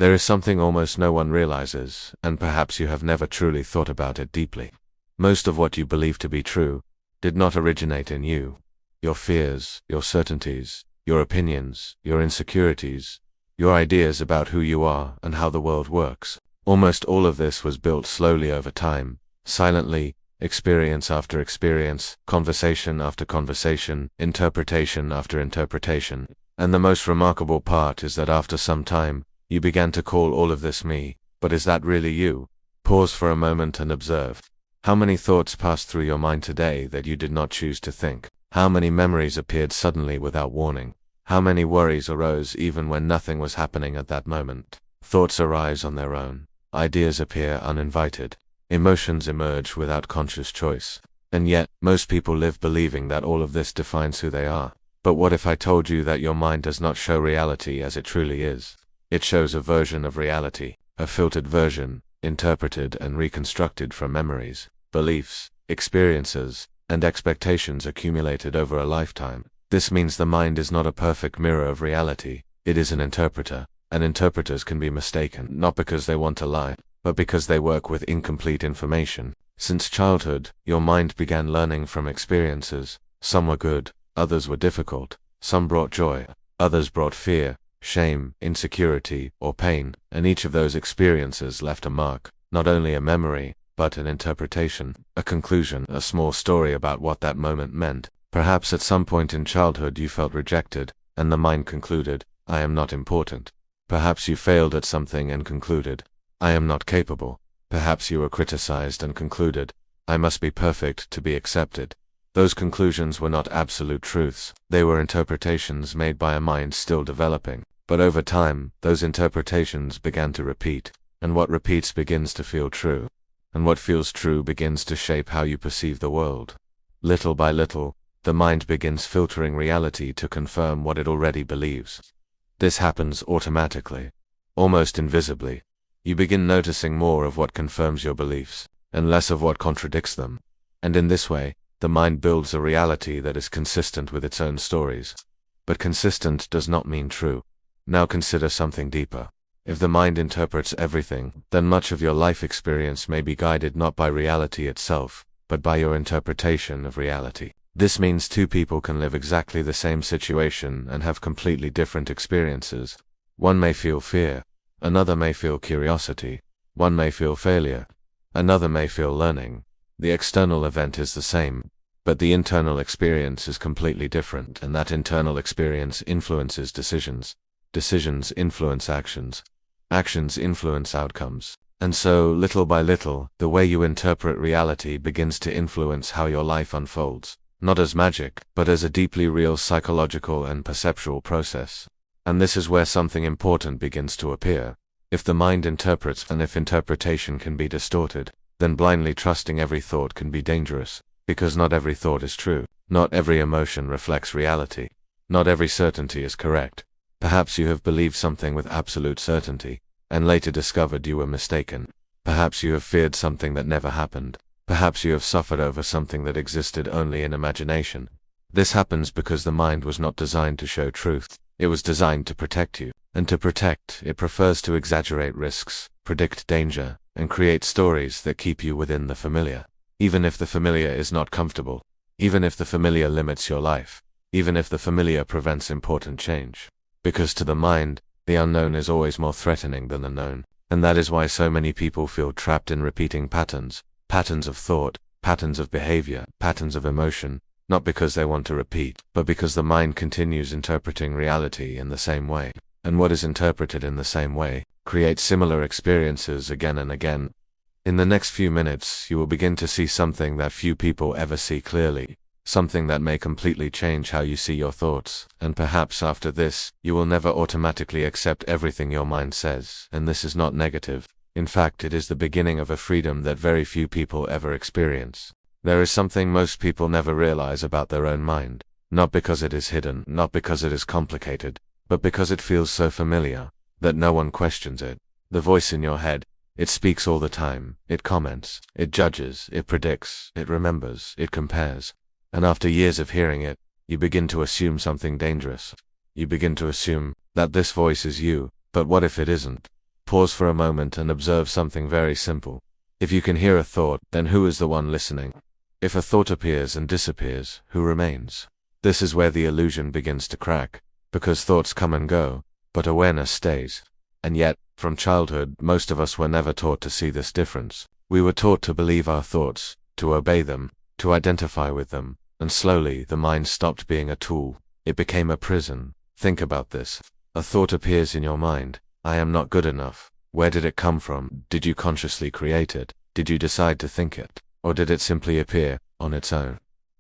There is something almost no one realizes, and perhaps you have never truly thought about it deeply. Most of what you believe to be true did not originate in you. Your fears, your certainties, your opinions, your insecurities, your ideas about who you are and how the world works. Almost all of this was built slowly over time, silently, experience after experience, conversation after conversation, interpretation after interpretation. And the most remarkable part is that after some time, you began to call all of this me. But is that really you? Pause for a moment and observe. How many thoughts passed through your mind today that you did not choose to think? How many memories appeared suddenly without warning? How many worries arose even when nothing was happening at that moment? Thoughts arise on their own. Ideas appear uninvited. Emotions emerge without conscious choice. And yet, most people live believing that all of this defines who they are. But what if I told you that your mind does not show reality as it truly is? It shows a version of reality, a filtered version, interpreted and reconstructed from memories, beliefs, experiences, and expectations accumulated over a lifetime. This means the mind is not a perfect mirror of reality, it is an interpreter, and interpreters can be mistaken, not because they want to lie, but because they work with incomplete information. Since childhood, your mind began learning from experiences. Some were good, others were difficult, some brought joy, others brought fear, shame, insecurity, or pain, and each of those experiences left a mark, not only a memory, but an interpretation, a conclusion, a small story about what that moment meant. Perhaps at some point in childhood you felt rejected, and the mind concluded, I am not important. Perhaps you failed at something and concluded, I am not capable. Perhaps you were criticized and concluded, I must be perfect to be accepted. Those conclusions were not absolute truths, they were interpretations made by a mind still developing. But over time, those interpretations began to repeat, and what repeats begins to feel true. And what feels true begins to shape how you perceive the world. Little by little, the mind begins filtering reality to confirm what it already believes. This happens automatically, almost invisibly. You begin noticing more of what confirms your beliefs, and less of what contradicts them. And in this way, the mind builds a reality that is consistent with its own stories. But consistent does not mean true. Now consider something deeper. If the mind interprets everything, then much of your life experience may be guided not by reality itself, but by your interpretation of reality. This means two people can live exactly the same situation and have completely different experiences. One may feel fear, another may feel curiosity, one may feel failure, another may feel learning. The external event is the same, but the internal experience is completely different, and that internal experience influences decisions. Decisions influence actions. Actions influence outcomes. And so, little by little, the way you interpret reality begins to influence how your life unfolds, not as magic, but as a deeply real psychological and perceptual process. And this is where something important begins to appear. If the mind interprets, and if interpretation can be distorted, then blindly trusting every thought can be dangerous, because not every thought is true. Not every emotion reflects reality. Not every certainty is correct. Perhaps you have believed something with absolute certainty, and later discovered you were mistaken. Perhaps you have feared something that never happened. Perhaps you have suffered over something that existed only in imagination. This happens because the mind was not designed to show truth. It was designed to protect you. And to protect, it prefers to exaggerate risks, predict danger, and create stories that keep you within the familiar. Even if the familiar is not comfortable. Even if the familiar limits your life. Even if the familiar prevents important change. Because to the mind, the unknown is always more threatening than the known. And that is why so many people feel trapped in repeating patterns. Patterns of thought, patterns of behavior, patterns of emotion, not because they want to repeat, but because the mind continues interpreting reality in the same way. And what is interpreted in the same way creates similar experiences again and again. In the next few minutes, you will begin to see something that few people ever see clearly. Something that may completely change how you see your thoughts, and perhaps after this, you will never automatically accept everything your mind says, and this is not negative. In fact, it is the beginning of a freedom that very few people ever experience. There is something most people never realize about their own mind, not because it is hidden, not because it is complicated, but because it feels so familiar, that no one questions it. The voice in your head, it speaks all the time, it comments, it judges, it predicts, it remembers, it compares. And after years of hearing it, you begin to assume something dangerous. You begin to assume that this voice is you, but what if it isn't? Pause for a moment and observe something very simple. If you can hear a thought, then who is the one listening? If a thought appears and disappears, who remains? This is where the illusion begins to crack, because thoughts come and go, but awareness stays. And yet, from childhood, most of us were never taught to see this difference. We were taught to believe our thoughts, to obey them, to identify with them, and slowly the mind stopped being a tool. It became a prison. Think about this. A thought appears in your mind. I am not good enough. Where did it come from? Did you consciously create it? Did you decide to think it? Or did it simply appear, on its own?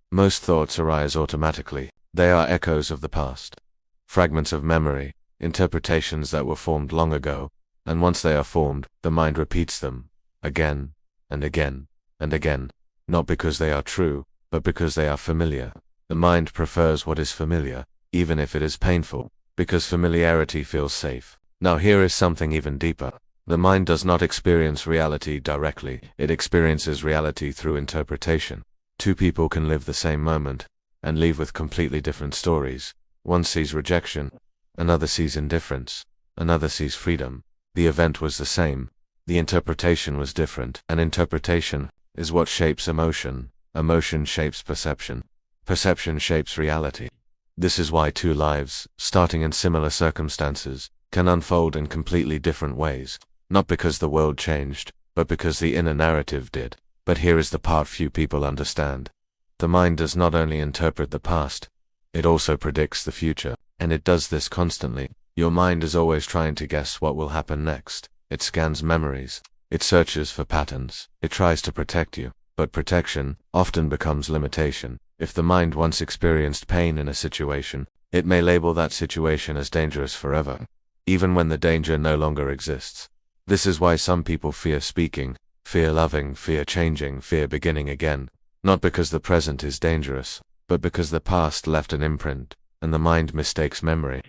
Most thoughts arise automatically. They are echoes of the past. Fragments of memory, interpretations that were formed long ago, and once they are formed, the mind repeats them, again, and again, and again, not because they are true, but because they are familiar. The mind prefers what is familiar, even if it is painful, because familiarity feels safe. Now here is something even deeper. The mind does not experience reality directly, it experiences reality through interpretation. Two people can live the same moment, and leave with completely different stories. One sees rejection, another sees indifference, another sees freedom. The event was the same, the interpretation was different, and interpretation is what shapes emotion. Emotion shapes perception. Perception shapes reality. This is why two lives, starting in similar circumstances, can unfold in completely different ways, not because the world changed, but because the inner narrative did. But here is the part few people understand. The mind does not only interpret the past, it also predicts the future, and it does this constantly. Your mind is always trying to guess what will happen next. It scans memories, it searches for patterns, it tries to protect you, but protection often becomes limitation. If the mind once experienced pain in a situation, it may label that situation as dangerous forever, even when the danger no longer exists. This is why some people fear speaking, fear loving, fear changing, fear beginning again, not because the present is dangerous, but because the past left an imprint, and the mind mistakes memory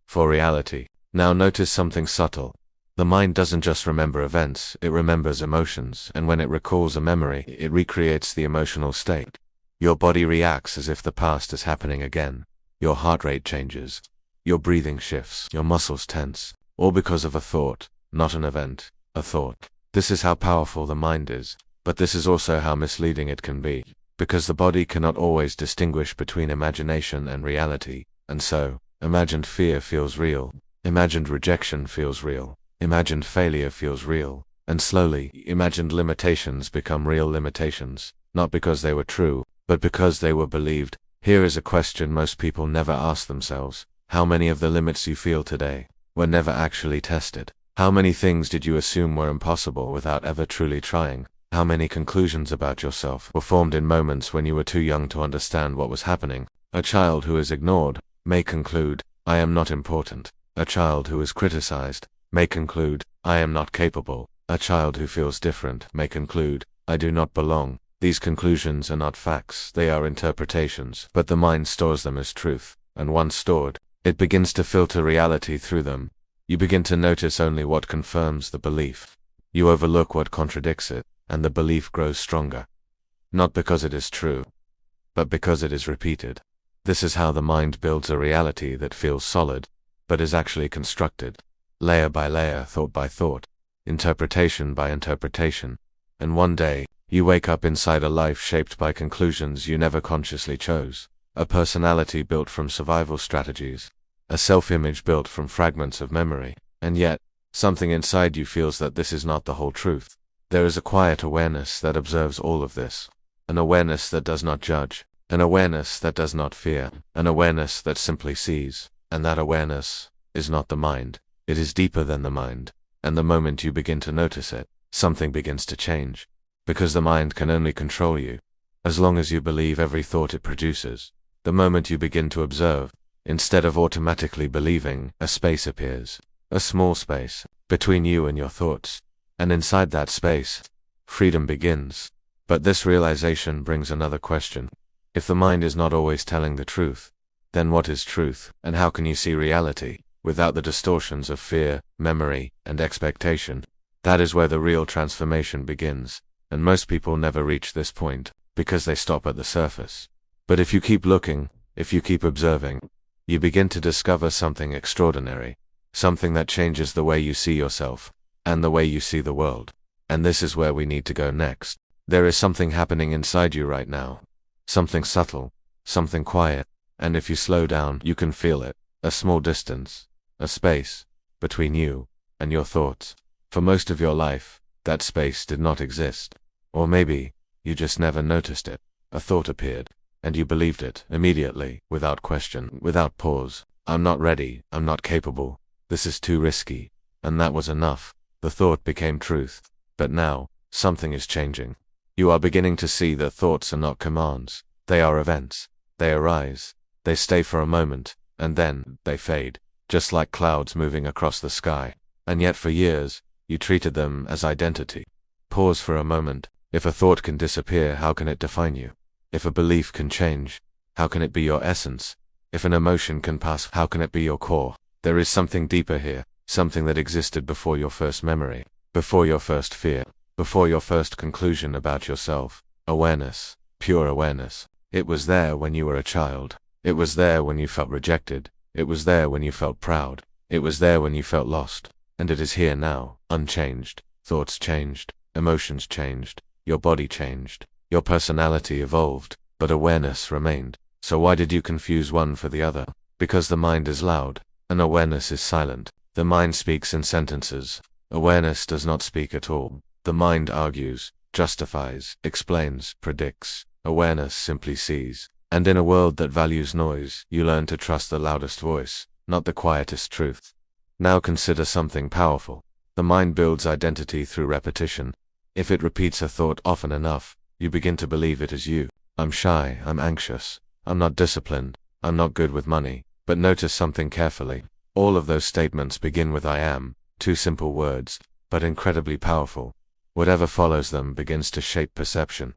for reality. Now notice something subtle. The mind doesn't just remember events, it remembers emotions, and when it recalls a memory, it recreates the emotional state. Your body reacts as if the past is happening again. Your heart rate changes. Your breathing shifts. Your muscles tense. All because of a thought, not an event, a thought. This is how powerful the mind is, but this is also how misleading it can be, because the body cannot always distinguish between imagination and reality, and so, imagined fear feels real, imagined rejection feels real, imagined failure feels real, and slowly, imagined limitations become real limitations, not because they were true, but because they were believed. Here is a question most people never ask themselves. How many of the limits you feel today were never actually tested? How many things did you assume were impossible without ever truly trying? How many conclusions about yourself were formed in moments when you were too young to understand what was happening? A child who is ignored may conclude, I am not important. A child who is criticized may conclude, I am not capable. A child who feels different may conclude, I do not belong. These conclusions are not facts, they are interpretations, but the mind stores them as truth, and once stored, it begins to filter reality through them. You begin to notice only what confirms the belief. You overlook what contradicts it, and the belief grows stronger. Not because it is true, but because it is repeated. This is how the mind builds a reality that feels solid, but is actually constructed, layer by layer, thought by thought, interpretation by interpretation. And one day, you wake up inside a life shaped by conclusions you never consciously chose, a personality built from survival strategies, a self-image built from fragments of memory, and yet, something inside you feels that this is not the whole truth. There is a quiet awareness that observes all of this, an awareness that does not judge, an awareness that does not fear, an awareness that simply sees, and that awareness is not the mind, it is deeper than the mind, and the moment you begin to notice it, something begins to change. Because the mind can only control you, as long as you believe every thought it produces. The moment you begin to observe, instead of automatically believing, a space appears, a small space, between you and your thoughts, and inside that space, freedom begins. But this realization brings another question. If the mind is not always telling the truth, then what is truth, and how can you see reality, without the distortions of fear, memory, and expectation? That is where the real transformation begins. And most people never reach this point, because they stop at the surface. But if you keep looking, if you keep observing, you begin to discover something extraordinary, something that changes the way you see yourself, and the way you see the world. And this is where we need to go next. There is something happening inside you right now. Something subtle, something quiet, and if you slow down, you can feel it. A small distance, a space, between you and your thoughts. For most of your life, that space did not exist. Or maybe, you just never noticed it. A thought appeared, and you believed it immediately, without question, without pause. I'm not ready, I'm not capable, this is too risky. And that was enough. The thought became truth. But now, something is changing. You are beginning to see that thoughts are not commands. They are events. They arise. They stay for a moment, and then, they fade. Just like clouds moving across the sky. And yet for years, you treated them as identity. Pause for a moment. If a thought can disappear, how can it define you? If a belief can change, how can it be your essence? If an emotion can pass, how can it be your core? There is something deeper here, something that existed before your first memory, before your first fear, before your first conclusion about yourself. Awareness, pure awareness. It was there when you were a child. It was there when you felt rejected. It was there when you felt proud. It was there when you felt lost. And it is here now, unchanged. Thoughts changed, emotions changed, your body changed, your personality evolved, but awareness remained. So why did you confuse one for the other? Because the mind is loud, and awareness is silent. The mind speaks in sentences. Awareness does not speak at all. The mind argues, justifies, explains, predicts. Awareness simply sees. And in a world that values noise, you learn to trust the loudest voice, not the quietest truth. Now consider something powerful. The mind builds identity through repetition. If it repeats a thought often enough, you begin to believe it is you. I'm shy, I'm anxious, I'm not disciplined, I'm not good with money. But notice something carefully. All of those statements begin with I am, two simple words, but incredibly powerful. Whatever follows them begins to shape perception.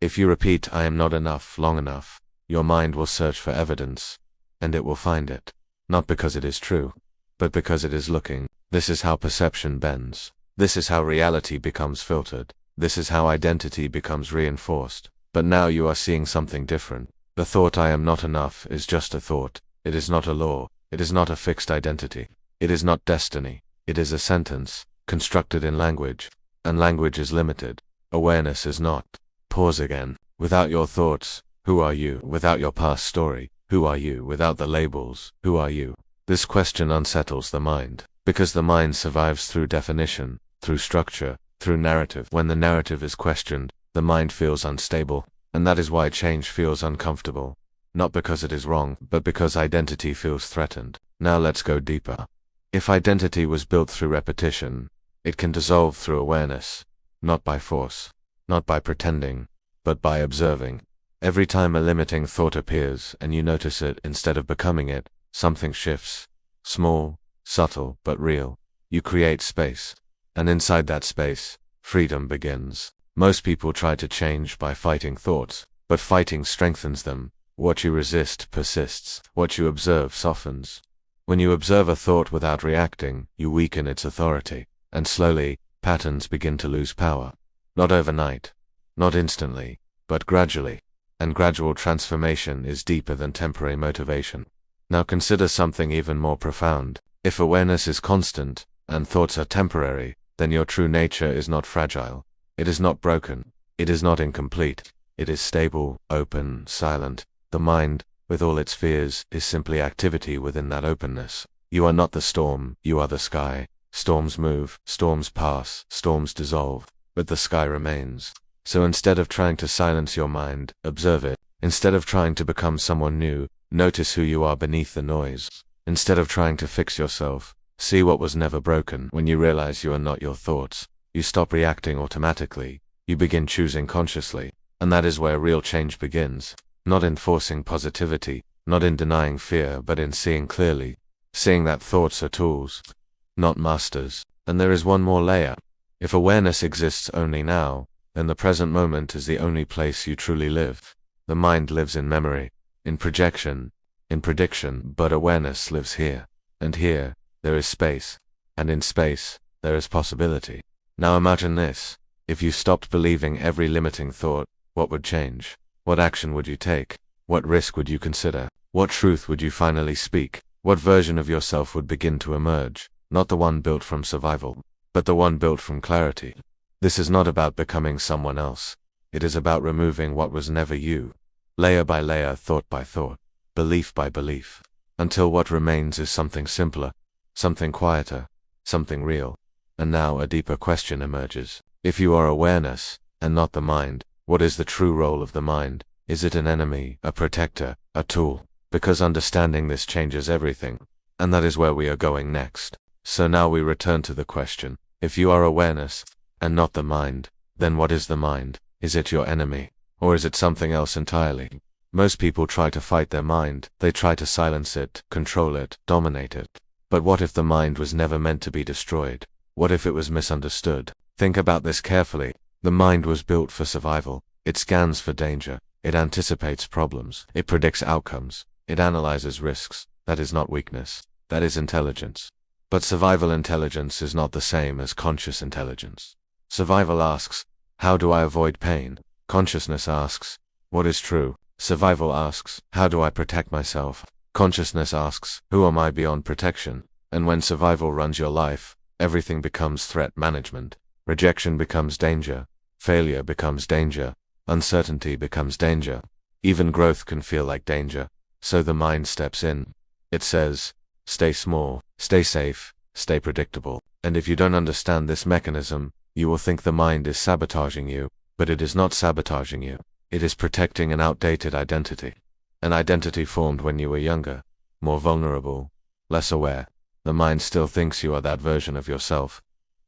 If you repeat I am not enough long enough, your mind will search for evidence, and it will find it. Not because it is true, but because it is looking. This is how perception bends. This is how reality becomes filtered. This is how identity becomes reinforced. But now you are seeing something different. The thought I am not enough is just a thought. It is not a law. It is not a fixed identity. It is not destiny. It is a sentence, constructed in language. And language is limited. Awareness is not. Pause again. Without your thoughts, who are you? Without your past story, who are you? Without the labels, who are you? This question unsettles the mind, because the mind survives through definition, through structure, through narrative. When the narrative is questioned, the mind feels unstable, and that is why change feels uncomfortable. Not because it is wrong, but because identity feels threatened. Now let's go deeper. If identity was built through repetition, it can dissolve through awareness, not by force, not by pretending, but by observing. Every time a limiting thought appears and you notice it instead of becoming it, something shifts. Small, subtle, but real. You create space. And inside that space, freedom begins. Most people try to change by fighting thoughts, but fighting strengthens them. What you resist persists. What you observe softens. When you observe a thought without reacting, you weaken its authority. And slowly, patterns begin to lose power. Not overnight, not instantly, but gradually. And gradual transformation is deeper than temporary motivation. Now consider something even more profound. If awareness is constant, and thoughts are temporary, then your true nature is not fragile. It is not broken. It is not incomplete. It is stable, open, silent. The mind, with all its fears, is simply activity within that openness. You are not the storm, you are the sky. Storms move, storms pass, storms dissolve, but the sky remains. So instead of trying to silence your mind, observe it. Instead of trying to become someone new, notice who you are beneath the noise. Instead of trying to fix yourself, see what was never broken. When you realize you are not your thoughts, you stop reacting automatically. You begin choosing consciously. And that is where real change begins. Not in forcing positivity, not in denying fear, but in seeing clearly. Seeing that thoughts are tools, not masters. And there is one more layer. If awareness exists only now, then the present moment is the only place you truly live. The mind lives in memory, in projection, in prediction, but awareness lives here. And here, there is space. And in space, there is possibility. Now imagine this. If you stopped believing every limiting thought, what would change? What action would you take? What risk would you consider? What truth would you finally speak? What version of yourself would begin to emerge? Not the one built from survival, but the one built from clarity. This is not about becoming someone else. It is about removing what was never you, layer by layer, thought by thought, belief by belief, until what remains is something simpler, something quieter, something real. And now a deeper question emerges. If you are awareness, and not the mind, what is the true role of the mind? Is it an enemy, a protector, a tool? Because understanding this changes everything. And that is where we are going next. So now we return to the question. If you are awareness, and not the mind, then what is the mind? Is it your enemy? Or is it something else entirely? Most people try to fight their mind. They try to silence it, control it, dominate it. But what if the mind was never meant to be destroyed? What if it was misunderstood? Think about this carefully. The mind was built for survival. It scans for danger. It anticipates problems. It predicts outcomes. It analyzes risks. That is not weakness. That is intelligence. But survival intelligence is not the same as conscious intelligence. Survival asks, how do I avoid pain? Consciousness asks, what is true? Survival asks, how do I protect myself? Consciousness asks, who am I beyond protection? And when survival runs your life, everything becomes threat management. Rejection becomes danger. Failure becomes danger. Uncertainty becomes danger. Even growth can feel like danger. So the mind steps in. It says, stay small, stay safe, stay predictable. And if you don't understand this mechanism, you will think the mind is sabotaging you, but it is not sabotaging you. It is protecting an outdated identity. An identity formed when you were younger, more vulnerable, less aware. The mind still thinks you are that version of yourself.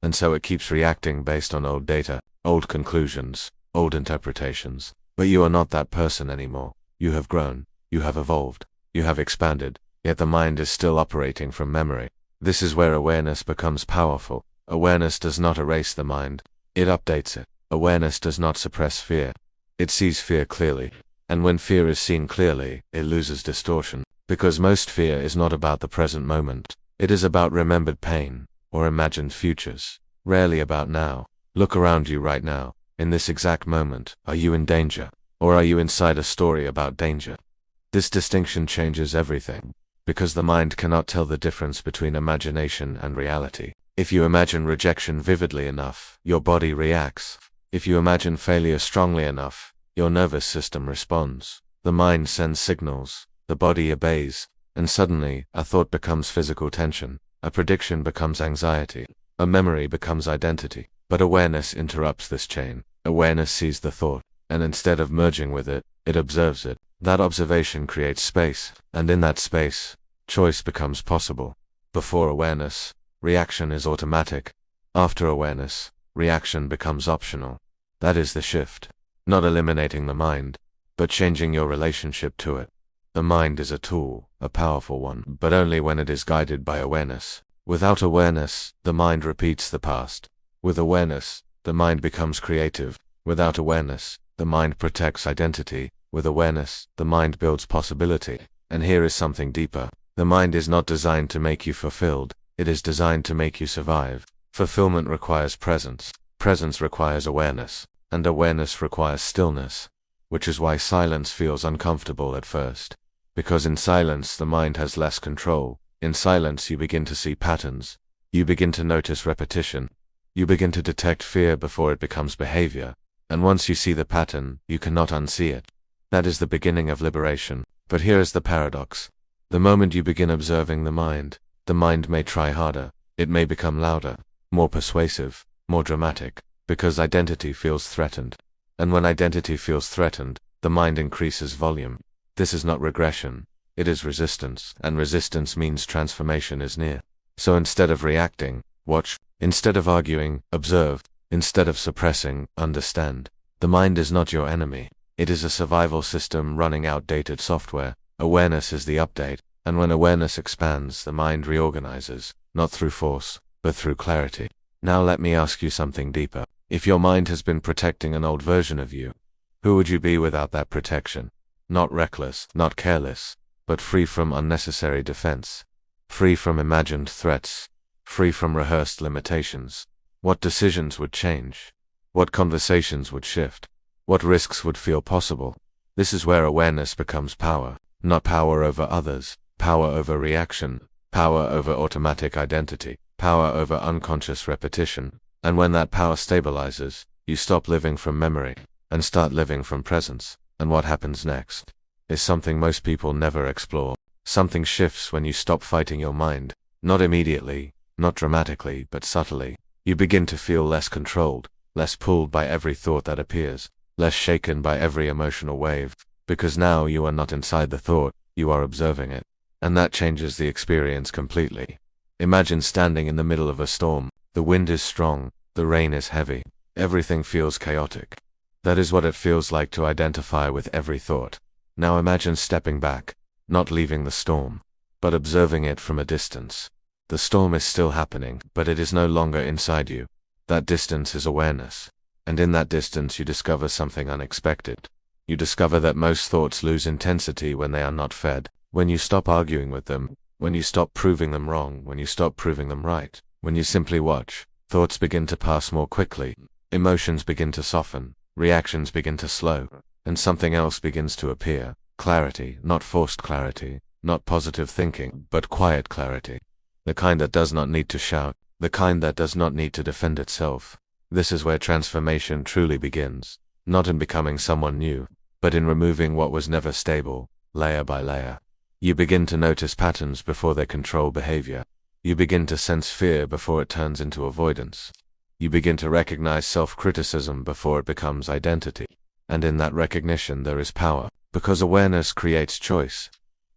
And so it keeps reacting based on old data, old conclusions, old interpretations. But you are not that person anymore. You have grown, you have evolved, you have expanded, yet the mind is still operating from memory. This is where awareness becomes powerful. Awareness does not erase the mind. It updates it. Awareness does not suppress fear. It sees fear clearly. And when fear is seen clearly, it loses distortion. Because most fear is not about the present moment. It is about remembered pain, or imagined futures. Rarely about now. Look around you right now. In this exact moment, are you in danger? Or are you inside a story about danger? This distinction changes everything. Because the mind cannot tell the difference between imagination and reality. If you imagine rejection vividly enough, your body reacts. If you imagine failure strongly enough, your nervous system responds. The mind sends signals, the body obeys, and suddenly, a thought becomes physical tension, a prediction becomes anxiety, a memory becomes identity. But awareness interrupts this chain. Awareness sees the thought, and instead of merging with it, it observes it. That observation creates space, and in that space, choice becomes possible. Before awareness, reaction is automatic. After awareness, reaction becomes optional. That is the shift. Not eliminating the mind, but changing your relationship to it. The mind is a tool, a powerful one, but only when it is guided by awareness. Without awareness, the mind repeats the past. With awareness, the mind becomes creative. Without awareness, the mind protects identity. With awareness, the mind builds possibility. And here is something deeper. The mind is not designed to make you fulfilled. It is designed to make you survive. Fulfillment requires presence. Presence requires awareness. And awareness requires stillness. Which is why silence feels uncomfortable at first. Because in silence the mind has less control. In silence you begin to see patterns. You begin to notice repetition. You begin to detect fear before it becomes behavior. And once you see the pattern, you cannot unsee it. That is the beginning of liberation. But here is the paradox. The moment you begin observing the mind may try harder. It may become louder, more persuasive, more dramatic, because identity feels threatened. And when identity feels threatened, the mind increases volume. This is not regression. It is resistance, and resistance means transformation is near. So instead of reacting, watch. Instead of arguing, observe. Instead of suppressing, understand. The mind is not your enemy. It is a survival system running outdated software. Awareness is the update, and when awareness expands, the mind reorganizes, not through force, but through clarity. Now let me ask you something deeper. If your mind has been protecting an old version of you, who would you be without that protection? Not reckless, not careless, but free from unnecessary defense, free from imagined threats, free from rehearsed limitations. What decisions would change? What conversations would shift? What risks would feel possible? This is where awareness becomes power. Not power over others, power over reaction, power over automatic identity. power over unconscious repetition. And when that power stabilizes, you stop living from memory and start living from presence. And what happens next is something most people never explore. Something shifts when you stop fighting your mind. Not immediately, not dramatically, but subtly. You begin to feel less controlled, less pulled by every thought that appears, less shaken by every emotional wave, because now you are not inside the thought, you are observing it. And that changes the experience completely. Imagine standing in the middle of a storm. The wind is strong, the rain is heavy, everything feels chaotic. That is what it feels like to identify with every thought. Now imagine stepping back, not leaving the storm, but observing it from a distance. The storm is still happening, but it is no longer inside you. That distance is awareness. And in that distance you discover something unexpected. You discover that most thoughts lose intensity when they are not fed. When you stop arguing with them, when you stop proving them wrong, when you stop proving them right, when you simply watch, thoughts begin to pass more quickly, emotions begin to soften, reactions begin to slow, and something else begins to appear. Clarity, not forced clarity, not positive thinking, but quiet clarity. The kind that does not need to shout, the kind that does not need to defend itself. This is where transformation truly begins, not in becoming someone new, but in removing what was never stable, layer by layer. You begin to notice patterns before they control behavior. You begin to sense fear before it turns into avoidance. You begin to recognize self-criticism before it becomes identity. And in that recognition there is power, because awareness creates choice.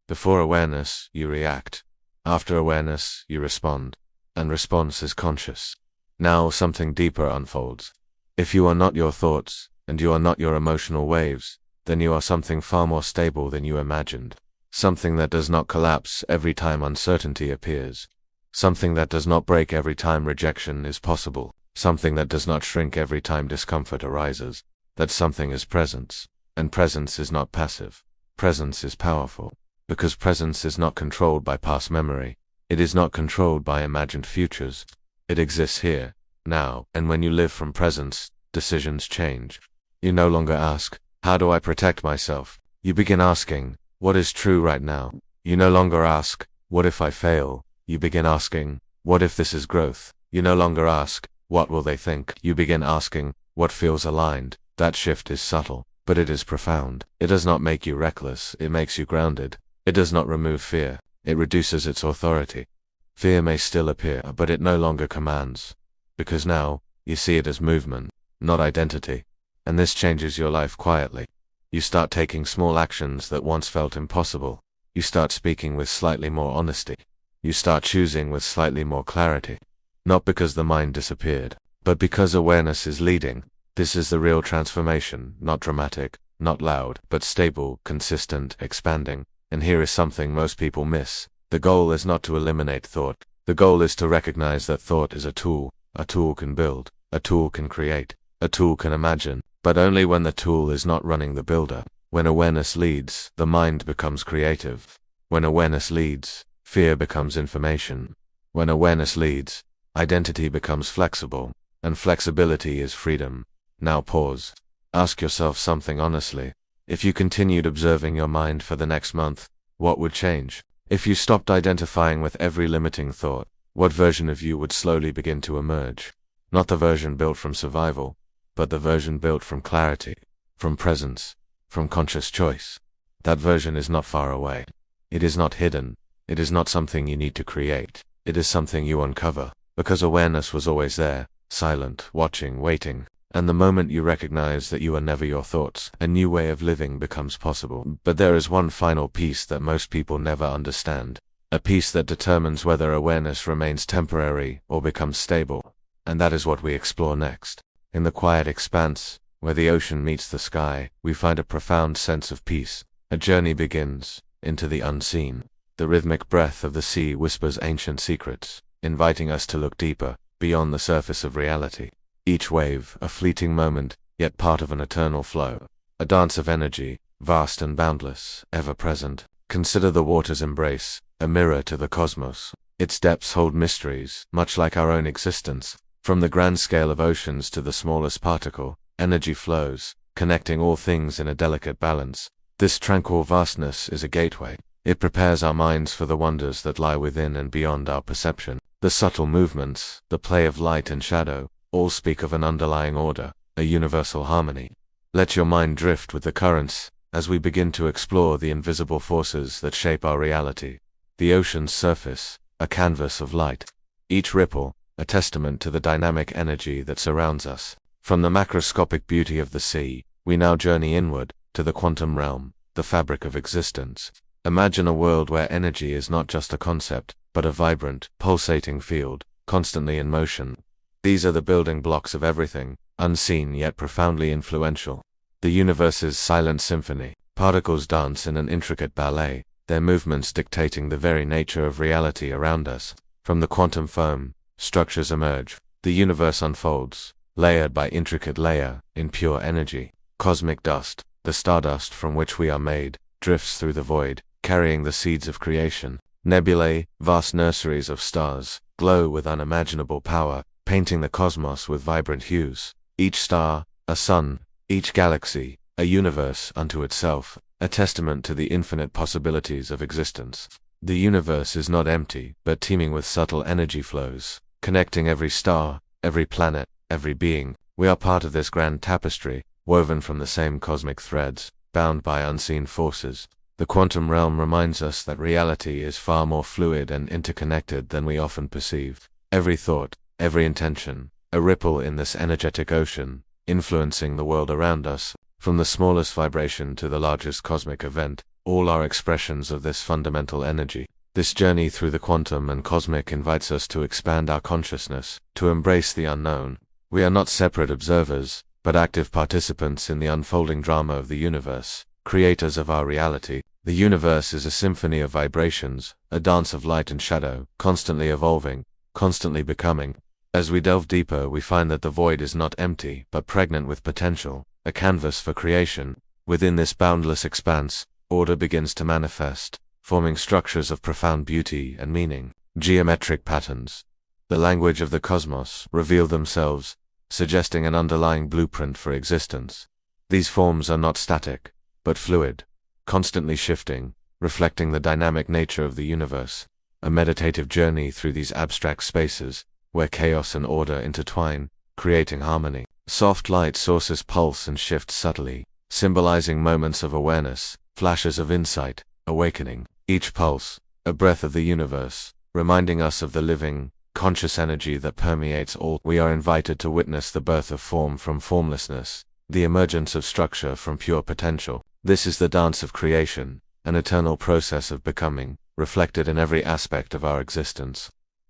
Before awareness, you react. After awareness, you respond. And response is conscious. Now something deeper unfolds. If you are not your thoughts, and you are not your emotional waves, then you are something far more stable than you imagined. Something that does not collapse every time uncertainty appears. Something that does not break every time rejection is possible. Something that does not shrink every time discomfort arises. That something is presence. And presence is not passive. Presence is powerful. Because presence is not controlled by past memory. It is not controlled by imagined futures. It exists here, now, and when you live from presence, decisions change. You no longer ask, how do I protect myself? You begin asking, what is true right now? You no longer ask, what if I fail? You begin asking, what if this is growth? You no longer ask, what will they think? You begin asking, what feels aligned? That shift is subtle, but it is profound. It does not make you reckless, it makes you grounded. It does not remove fear, it reduces its authority. Fear may still appear, but it no longer commands. Because now, you see it as movement, not identity. And this changes your life quietly. You start taking small actions that once felt impossible. You start speaking with slightly more honesty. You start choosing with slightly more clarity. Not because the mind disappeared, but because awareness is leading. This is the real transformation, not dramatic, not loud, but stable, consistent, expanding. And here is something most people miss. The goal is not to eliminate thought. The goal is to recognize that thought is a tool. A tool can build. A tool can create. A tool can imagine. But only when the tool is not running the builder. When awareness leads, the mind becomes creative. When awareness leads, fear becomes information. When awareness leads, identity becomes flexible. And flexibility is freedom. Now pause. Ask yourself something honestly. If you continued observing your mind for the next month, what would change? If you stopped identifying with every limiting thought, what version of you would slowly begin to emerge? Not the version built from survival, but the version built from clarity, from presence, from conscious choice. That version is not far away. It is not hidden. It is not something you need to create. It is something you uncover, because awareness was always there, silent, watching, waiting. And the moment you recognize that you are never your thoughts, a new way of living becomes possible. But there is one final piece that most people never understand. A piece that determines whether awareness remains temporary or becomes stable. And that is what we explore next. In the quiet expanse, where the ocean meets the sky, we find a profound sense of peace. A journey begins, into the unseen. The rhythmic breath of the sea whispers ancient secrets, inviting us to look deeper, beyond the surface of reality. Each wave, a fleeting moment, yet part of an eternal flow. A dance of energy, vast and boundless, ever present. Consider the water's embrace, a mirror to the cosmos. Its depths hold mysteries, much like our own existence. From the grand scale of oceans to the smallest particle, energy flows, connecting all things in a delicate balance. This tranquil vastness is a gateway. It prepares our minds for the wonders that lie within and beyond our perception. The subtle movements, the play of light and shadow, all speak of an underlying order, a universal harmony. Let your mind drift with the currents as we begin to explore the invisible forces that shape our reality. The ocean's surface, a canvas of light. Each ripple, a testament to the dynamic energy that surrounds us. From the macroscopic beauty of the sea, we now journey inward, to the quantum realm, the fabric of existence. Imagine a world where energy is not just a concept, but a vibrant, pulsating field, constantly in motion. These are the building blocks of everything, unseen yet profoundly influential. The universe's silent symphony. Particles dance in an intricate ballet, their movements dictating the very nature of reality around us. From the quantum foam, structures emerge. The universe unfolds, layered by intricate layer, in pure energy. Cosmic dust, the stardust from which we are made, drifts through the void, carrying the seeds of creation. Nebulae, vast nurseries of stars, glow with unimaginable power, painting the cosmos with vibrant hues. Each star, a sun, each galaxy, a universe unto itself, a testament to the infinite possibilities of existence. The universe is not empty, but teeming with subtle energy flows, connecting every star, every planet, every being. We are part of this grand tapestry, woven from the same cosmic threads, bound by unseen forces. The quantum realm reminds us that reality is far more fluid and interconnected than we often perceive. Every thought, every intention, a ripple in this energetic ocean, influencing the world around us. From the smallest vibration to the largest cosmic event, all are expressions of this fundamental energy. This journey through the quantum and cosmic invites us to expand our consciousness, to embrace the unknown. We are not separate observers, but active participants in the unfolding drama of the universe, creators of our reality. The universe is a symphony of vibrations, a dance of light and shadow, constantly evolving, constantly becoming. As we delve deeper, we find that the void is not empty, but pregnant with potential, a canvas for creation. Within this boundless expanse, order begins to manifest, forming structures of profound beauty and meaning. Geometric patterns, the language of the cosmos, reveal themselves, suggesting an underlying blueprint for existence. These forms are not static, but fluid, constantly shifting, reflecting the dynamic nature of the universe. A meditative journey through these abstract spaces, where chaos and order intertwine, creating harmony. Soft light sources pulse and shift subtly, symbolizing moments of awareness, flashes of insight, awakening. Each pulse, a breath of the universe, reminding us of the living, conscious energy that permeates all. We are invited to witness the birth of form from formlessness, the emergence of structure from pure potential. This is the dance of creation, an eternal process of becoming, reflected in every aspect of our existence.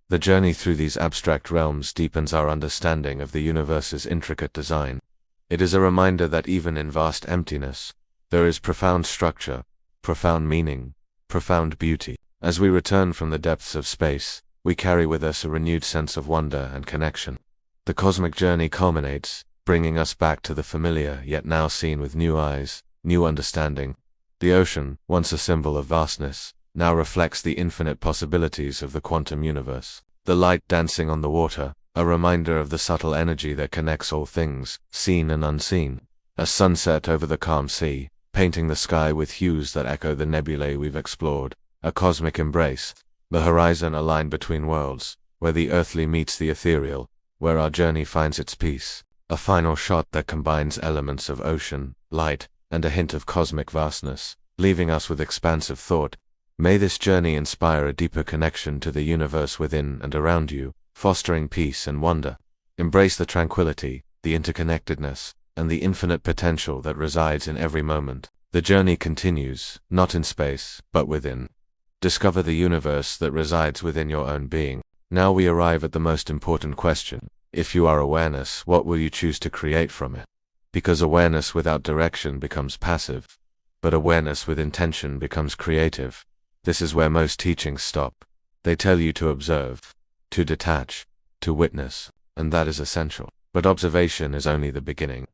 The journey through these abstract realms deepens our understanding of the universe's intricate design. It is a reminder that even in vast emptiness, there is profound structure, profound meaning, profound beauty. As we return from the depths of space, we carry with us a renewed sense of wonder and connection. The cosmic journey culminates, bringing us back to the familiar, yet now seen with new eyes, new understanding. The ocean, once a symbol of vastness, now reflects the infinite possibilities of the quantum universe. The light dancing on the water, a reminder of the subtle energy that connects all things, seen and unseen. A sunset over the calm sea, painting the sky with hues that echo the nebulae we've explored. A cosmic embrace, the horizon a line between worlds, where the earthly meets the ethereal, where our journey finds its peace. A final shot that combines elements of ocean, light, and a hint of cosmic vastness, leaving us with expansive thought. May this journey inspire a deeper connection to the universe within and around you, fostering peace and wonder. Embrace the tranquility, the interconnectedness, and the infinite potential that resides in every moment. The journey continues, not in space, but within. Discover the universe that resides within your own being. Now we arrive at the most important question. If you are awareness, what will you choose to create from it? Because awareness without direction becomes passive, but awareness with intention becomes creative. This is where most teachings stop. They tell you to observe, to detach, to witness, and that is essential. But observation is only the beginning.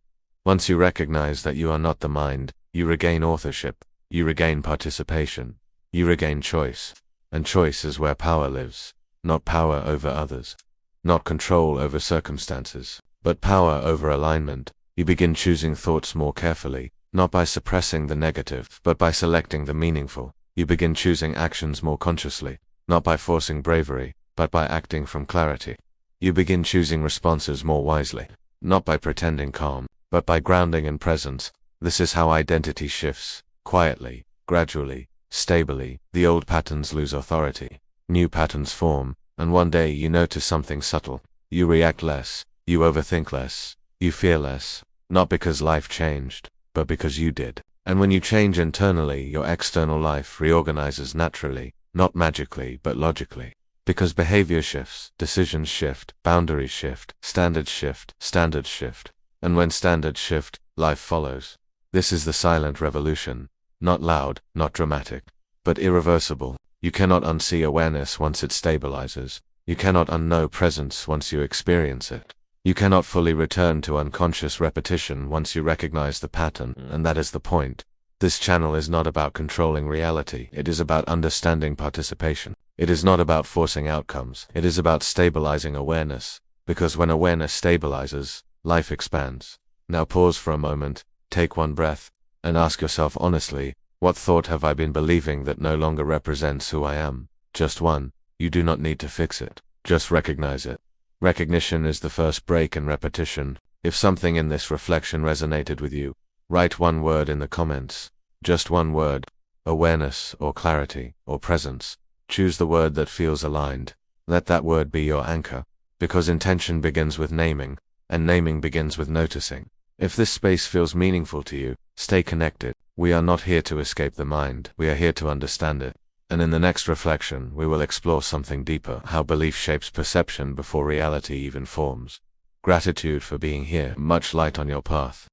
Once you recognize that you are not the mind, you regain authorship, you regain participation, you regain choice. And choice is where power lives. Not power over others, not control over circumstances, but power over alignment. You begin choosing thoughts more carefully, not by suppressing the negative, but by selecting the meaningful. You begin choosing actions more consciously, not by forcing bravery, but by acting from clarity. You begin choosing responses more wisely, not by pretending calm, but by grounding in presence. This is how identity shifts, quietly, gradually, stably. The old patterns lose authority, new patterns form, and one day you notice something subtle. You react less, you overthink less, you fear less, not because life changed, but because you did. And when you change internally, your external life reorganizes naturally, not magically, but logically. Because behavior shifts, decisions shift, boundaries shift, standards shift. And when standards shift, life follows. This is the silent revolution. Not loud, not dramatic, but irreversible. You cannot unsee awareness once it stabilizes. You cannot unknow presence once you experience it. You cannot fully return to unconscious repetition once you recognize the pattern, and that is the point. This channel is not about controlling reality, it is about understanding participation. It is not about forcing outcomes, it is about stabilizing awareness, because when awareness stabilizes, life expands. Now pause for a moment, take one breath, and ask yourself honestly, what thought have I been believing that no longer represents who I am? Just one. You do not need to fix it, just recognize it. Recognition is the first break in repetition. If something in this reflection resonated with you, write one word in the comments. Just one word. Awareness, or clarity, or presence. Choose the word that feels aligned. Let that word be your anchor. Because intention begins with naming, and naming begins with noticing. If this space feels meaningful to you, stay connected. We are not here to escape the mind, we are here to understand it. And in the next reflection, we will explore something deeper, how belief shapes perception before reality even forms. Gratitude for being here, much light on your path.